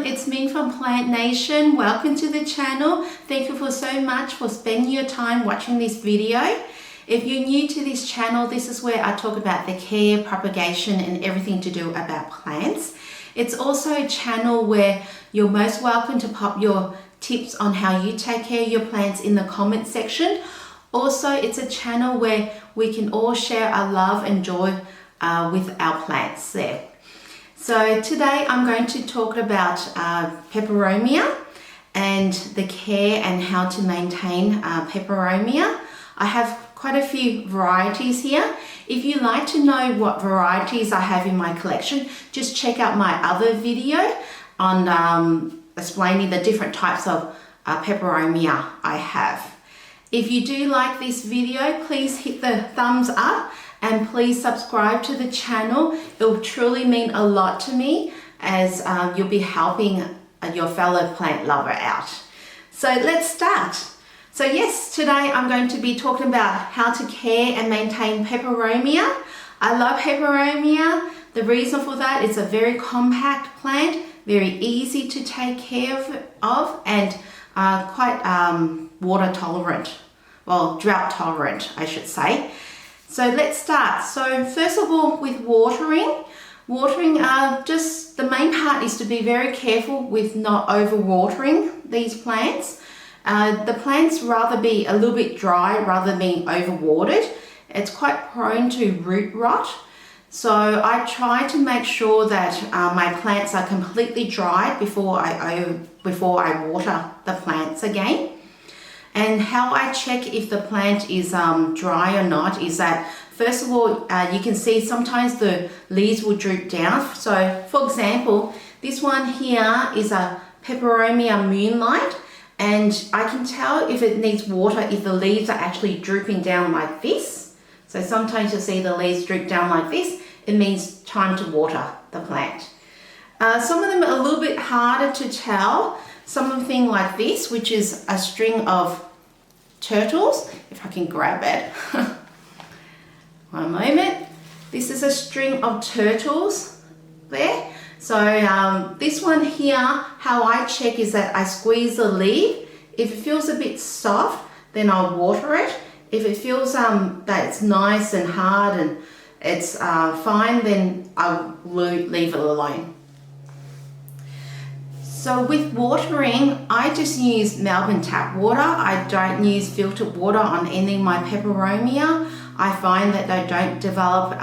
everyone, it's me from Plant Nation. Welcome to the channel. Thank you so much for spending your time watching this video. If you're new to this channel, this is where I talk about the care, propagation and everything to do about plants. It's also a channel where you're most welcome to pop your tips on how you take care of your plants in the comment section. Also, it's a channel where we can all share our love and joy with our plants there. So today I'm going to talk about Peperomia and the care and how to maintain Peperomia. I have quite a few varieties here. If you'd like to know what varieties I have in my collection, just check out my other video on explaining the different types of Peperomia I have. If you do like this video, please hit the thumbs up and please subscribe to the channel. It will truly mean a lot to me as you'll be helping your fellow plant lover out. So let's start. So yes, today I'm going to be talking about how to care and maintain Peperomia. I love Peperomia. The reason for that is a very compact plant, very easy to take care of and quite water tolerant. Well, drought tolerant, I should say. So let's start. So first of all, with watering, just the main part is to be very careful with not overwatering these plants. The plants rather be a little bit dry rather than being overwatered. It's quite prone to root rot. So I try to make sure that my plants are completely dry before I water the plants again. And how I check if the plant is dry or not is that, first of all, you can see sometimes the leaves will droop down. So for example, this one here is a Peperomia Moonlight, and I can tell if it needs water if the leaves are actually drooping down like this. So sometimes you'll see the leaves droop down like this. It means time to water the plant. Some of them are a little bit harder to tell. Something like this, which is a string of turtles, if I can grab it. One moment. This is a string of turtles there. So this one here, how I check is that I squeeze the leaf. If it feels a bit soft, then I'll water it. If it feels that it's nice and hard and it's fine, then I'll leave it alone. So with watering, I just use Melbourne tap water. I don't use filtered water on any of my Peperomia. I find that they don't develop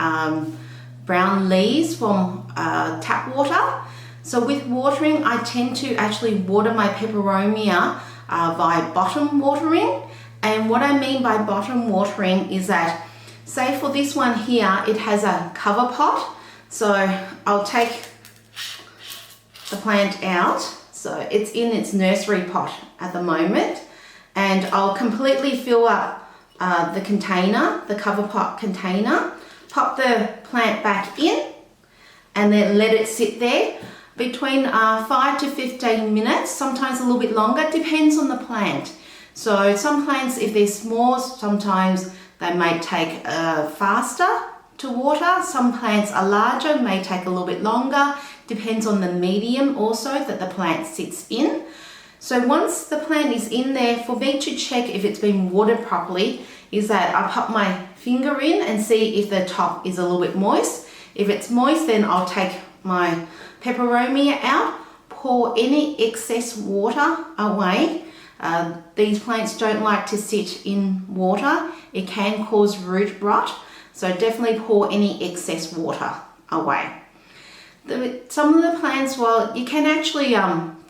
brown leaves from tap water. So with watering, I tend to actually water my Peperomia by bottom watering. And what I mean by bottom watering is that, say for this one here, it has a cover pot. So I'll take the plant out. So it's in its nursery pot at the moment, and I'll completely fill up the container, the cover pot container, pop the plant back in and then let it sit there between 5 to 15 minutes, sometimes a little bit longer, depends on the plant. So some plants, if they're small, sometimes they may take faster to water. Some plants are larger, may take a little bit longer. Depends on the medium also that the plant sits in. So once the plant is in there, for me to check if it's been watered properly is that I pop my finger in and see if the top is a little bit moist. If it's moist, then I'll take my Peperomia out, pour any excess water away. These plants don't like to sit in water. It can cause root rot. So definitely pour any excess water away. Some of the plants, well, you can actually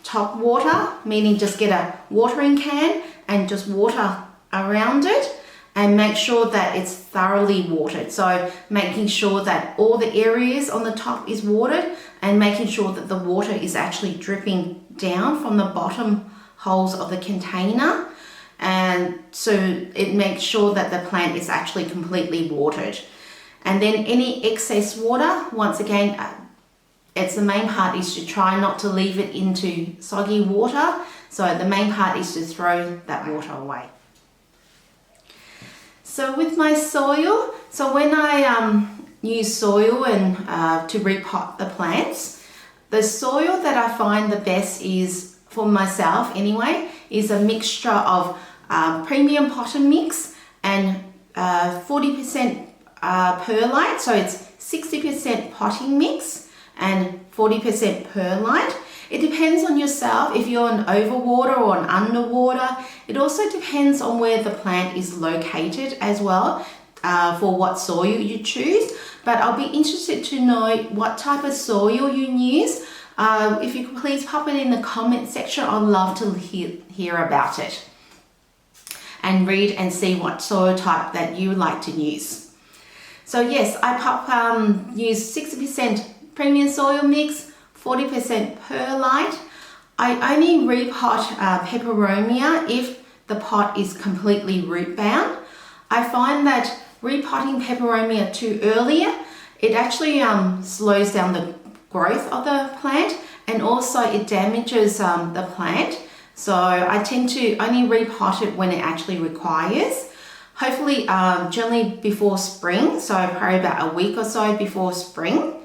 top water, meaning just get a watering can and just water around it and make sure that it's thoroughly watered. So making sure that all the areas on the top is watered and making sure that the water is actually dripping down from the bottom holes of the container. And so it makes sure that the plant is actually completely watered. And then any excess water, once again, it's the main part is to try not to leave it into soggy water. So the main part is to throw that water away. So with my soil, so when I use soil and to repot the plants, The soil that I find the best is, for myself anyway, is a mixture of premium potting mix and 40% perlite. So it's 60% potting mix and 40% perlite. It depends on yourself if you're an overwater or an underwater. It also depends on where the plant is located as well, for what soil you choose. But I'll be interested to know what type of soil you use. If you could please pop it in the comment section, I'd love to hear about it and read and see what soil type that you like to use. So yes, I use 60% premium soil mix, 40% perlite. I only repot Peperomia if the pot is completely root bound. I find that repotting Peperomia too early, it actually slows down the growth of the plant, and also it damages the plant. So I tend to only repot it when it actually requires. Hopefully generally before spring, so probably about a week or so before spring.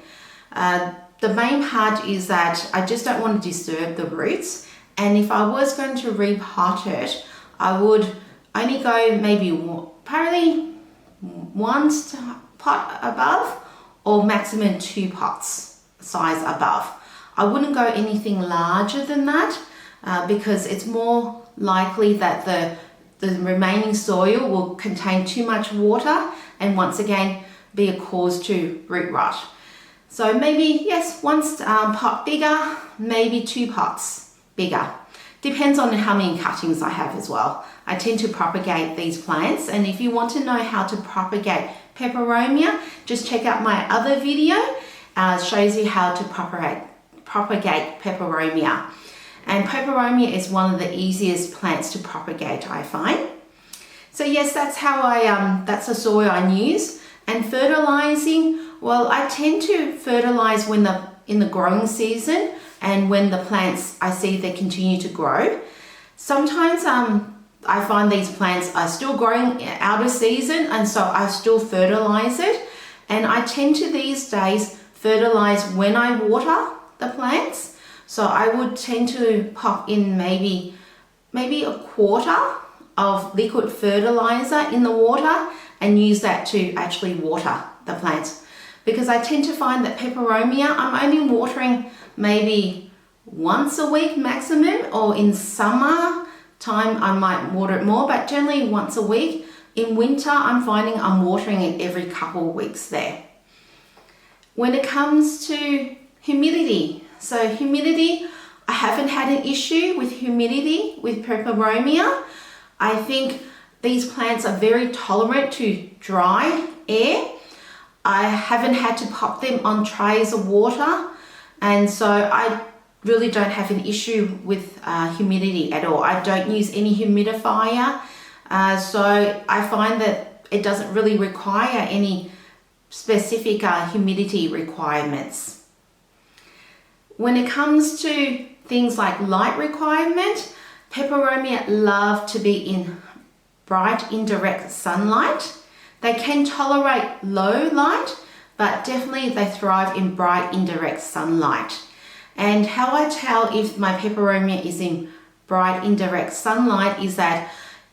The main part is that I just don't want to disturb the roots, and if I was going to repot it, I would only go maybe probably 1 pot above, or maximum 2 pots size above. I wouldn't go anything larger than that because it's more likely that the remaining soil will contain too much water and once again be a cause to root rot. So maybe, yes, 1 pot bigger, maybe 2 pots bigger. Depends on how many cuttings I have as well. I tend to propagate these plants, and if you want to know how to propagate Peperomia, just check out my other video. Shows you how to propagate Peperomia. And Peperomia is one of the easiest plants to propagate, I find. So yes, that's how that's the soil I use. And fertilizing, well, I tend to fertilize when in the growing season and when the plants, I see they continue to grow. Sometimes I find these plants are still growing out of season, and so I still fertilize it. And I tend to these days fertilize when I water the plants. So I would tend to pop in maybe a quarter of liquid fertilizer in the water and use that to actually water the plants. Because I tend to find that Peperomia, I'm only watering maybe once a week maximum, or in summer time I might water it more, but generally once a week. In winter, I'm finding I'm watering it every couple of weeks there. When it comes to humidity, so humidity, I haven't had an issue with humidity with Peperomia. I think these plants are very tolerant to dry air. I haven't had to pop them on trays of water, and so I really don't have an issue with humidity at all. I don't use any humidifier, so I find that it doesn't really require any specific humidity requirements. When it comes to things like light requirement, Peperomia love to be in bright indirect sunlight. They can tolerate low light, but definitely they thrive in bright indirect sunlight. And how I tell if my Peperomia is in bright indirect sunlight is that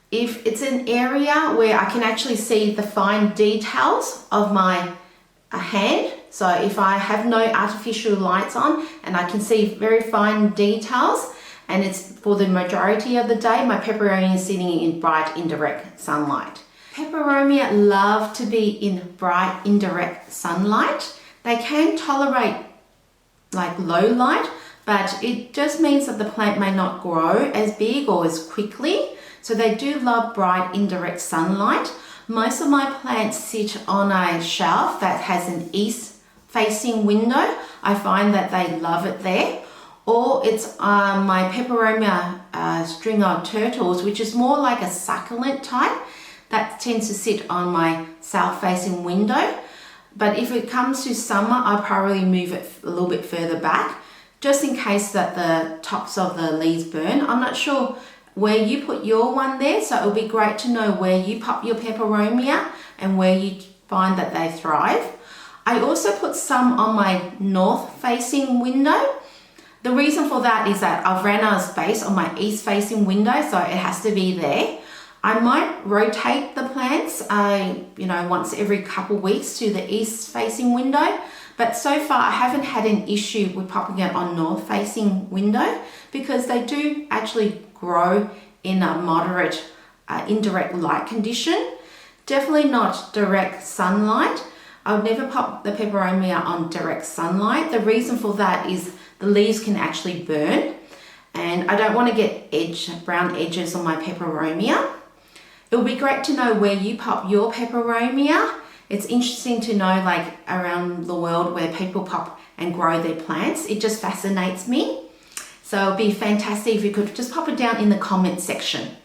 if it's an area where I can actually see the fine details of my hand, so if I have no artificial lights on and I can see very fine details, and it's for the majority of the day, my Peperomia is sitting in bright indirect sunlight. Peperomia love to be in bright indirect sunlight. They can tolerate like low light, but it just means that the plant may not grow as big or as quickly. So they do love bright indirect sunlight. Most of my plants sit on a shelf that has an east facing window. I find that they love it there. Or it's my Peperomia string of turtles, which is more like a succulent type, that tends to sit on my south facing window. But if it comes to summer, I'll probably move it a little bit further back, just in case that the tops of the leaves burn. I'm not sure where you put your one there, so it'll be great to know where you pop your Peperomia and where you find that they thrive. I also put some on my north facing window. The reason for that is that I've ran out of space on my east facing window, so it has to be there. I might rotate the plants, once every couple weeks to the east facing window, but so far I haven't had an issue with popping it on north facing window because they do actually grow in a moderate indirect light condition. Definitely not direct sunlight. I would never pop the peperomia on direct sunlight. The reason for that is the leaves can actually burn, and I don't want to get brown edges on my peperomia. It would be great to know where you pop your peperomia. It's interesting to know like around the world where people pop and grow their plants. It just fascinates me. So it'd be fantastic if you could just pop it down in the comment section.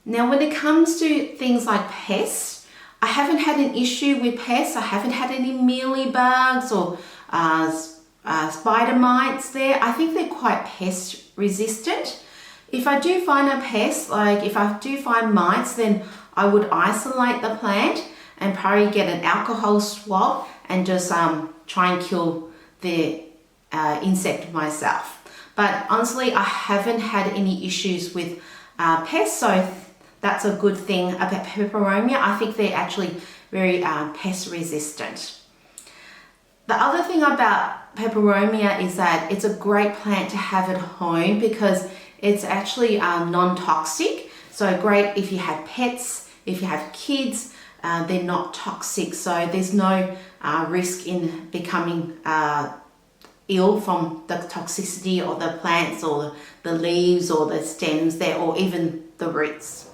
Now, when it comes to things like pests, I haven't had an issue with pests. I haven't had any mealybugs or spider mites there. I think they're quite pest resistant. If I do find a pest, like if I do find mites, then I would isolate the plant and probably get an alcohol swab and just try and kill the insect myself. But honestly, I haven't had any issues with pests, so that's a good thing about peperomia. I think they're actually very pest resistant. The other thing about peperomia is that it's a great plant to have at home because it's actually non-toxic. So great if you have pets, if you have kids, they're not toxic. So there's no risk in becoming ill from the toxicity of the plants or the leaves or the stems there or even the roots.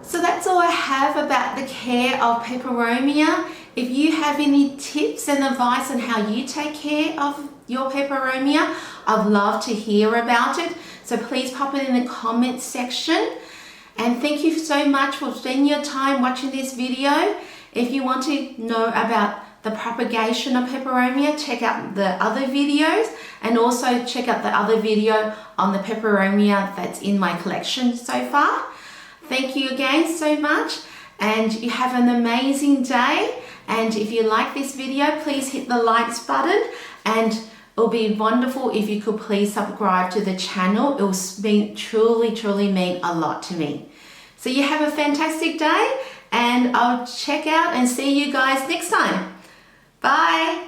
So that's all I have about the care of peperomia. If you have any tips and advice on how you take care of your peperomia, I'd love to hear about it. So please pop it in the comments section. And thank you so much for spending your time watching this video. If you want to know about the propagation of peperomia, check out the other videos and also check out the other video on the peperomia that's in my collection so far. Thank you again so much, and you have an amazing day. And if you like this video, please hit the likes button, and it'll be wonderful if you could please subscribe to the channel. It will truly mean a lot to me. So you have a fantastic day, and I'll check out and see you guys next time. Bye.